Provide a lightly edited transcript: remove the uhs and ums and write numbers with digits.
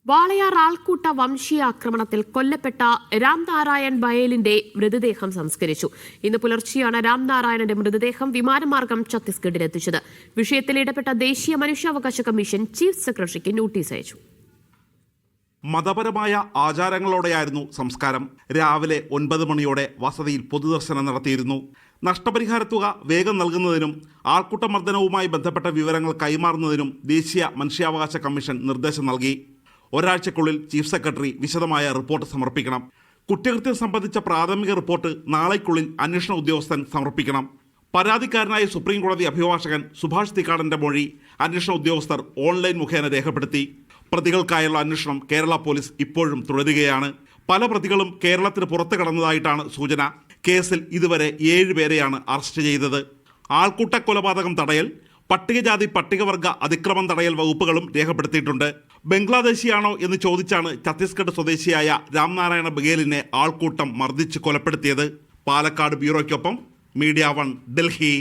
വാളയാർ ആൾക്കൂട്ട വംശീയ ആക്രമണത്തിൽ കൊല്ലപ്പെട്ട രാംനാരായൺ ബയേലിന്റെ മൃതദേഹം സംസ്കരിച്ചു. ഇന്ന് പുലർച്ചെയാണ് രാംനാരായണന്റെ മൃതദേഹം വിമാനമാർഗം ഛത്തീസ്ഗഡിലെത്തിച്ചത്. വിഷയത്തിൽ ഇടപെട്ട ദേശീയ മനുഷ്യാവകാശ കമ്മീഷൻ ചീഫ് സെക്രട്ടറിക്ക് നോട്ടീസ് അയച്ചു. മതപരമായ ആചാരങ്ങളോടെയായിരുന്നു സംസ്കാരം. രാവിലെ 9 മണിയോടെ വസതിയിൽ പൊതുദർശനം നടത്തിയിരുന്നു. നഷ്ടപരിഹാര തുക വേഗം നൽകുന്നതിനും ആൾക്കൂട്ടമർദ്ദനവുമായി ബന്ധപ്പെട്ട വിവരങ്ങൾ കൈമാറുന്നതിനും ദേശീയ മനുഷ്യാവകാശ കമ്മീഷൻ നിർദ്ദേശം നൽകി. ഒരാഴ്ചക്കുള്ളിൽ ചീഫ് സെക്രട്ടറി വിശദമായ റിപ്പോർട്ട് സമർപ്പിക്കണം. കുറ്റകൃത്യം സംബന്ധിച്ച പ്രാഥമിക റിപ്പോർട്ട് നാളേക്കുള്ളിൽ അന്വേഷണ ഉദ്യോഗസ്ഥൻ സമർപ്പിക്കണം. പരാതിക്കാരനായ സുപ്രീം കോടതി അഭിഭാഷകൻ സുഭാഷ് തിക്കാടന്റെ മൊഴി അന്വേഷണ ഉദ്യോഗസ്ഥർ ഓൺലൈൻ മുഖേന രേഖപ്പെടുത്തി. പ്രതികൾക്കായുള്ള അന്വേഷണം കേരള പോലീസ് ഇപ്പോഴും തുടരുകയാണ്. പല പ്രതികളും കേരളത്തിന് പുറത്തു കടന്നതായിട്ടാണ് സൂചന. കേസിൽ ഇതുവരെ 7 പേരെയാണ് അറസ്റ്റ് ചെയ്തത്. ആൾക്കൂട്ട കൊലപാതകം തടയൽ, പട്ടികജാതി പട്ടികവർഗ അതിക്രമം തടയൽ വകുപ്പുകളും രേഖപ്പെടുത്തിയിട്ടുണ്ട്. ബംഗ്ലാദേശിയാണോ എന്ന് ചോദിച്ചാണ് ഛത്തീസ്ഗഡ് സ്വദേശിയായ രാംനാരായണ ബഗേലിനെ ആൾക്കൂട്ടം മർദ്ദിച്ച് കൊലപ്പെടുത്തിയത്. പാലക്കാട് ബ്യൂറോയ്ക്കൊപ്പം മീഡിയ 1 ഡൽഹി.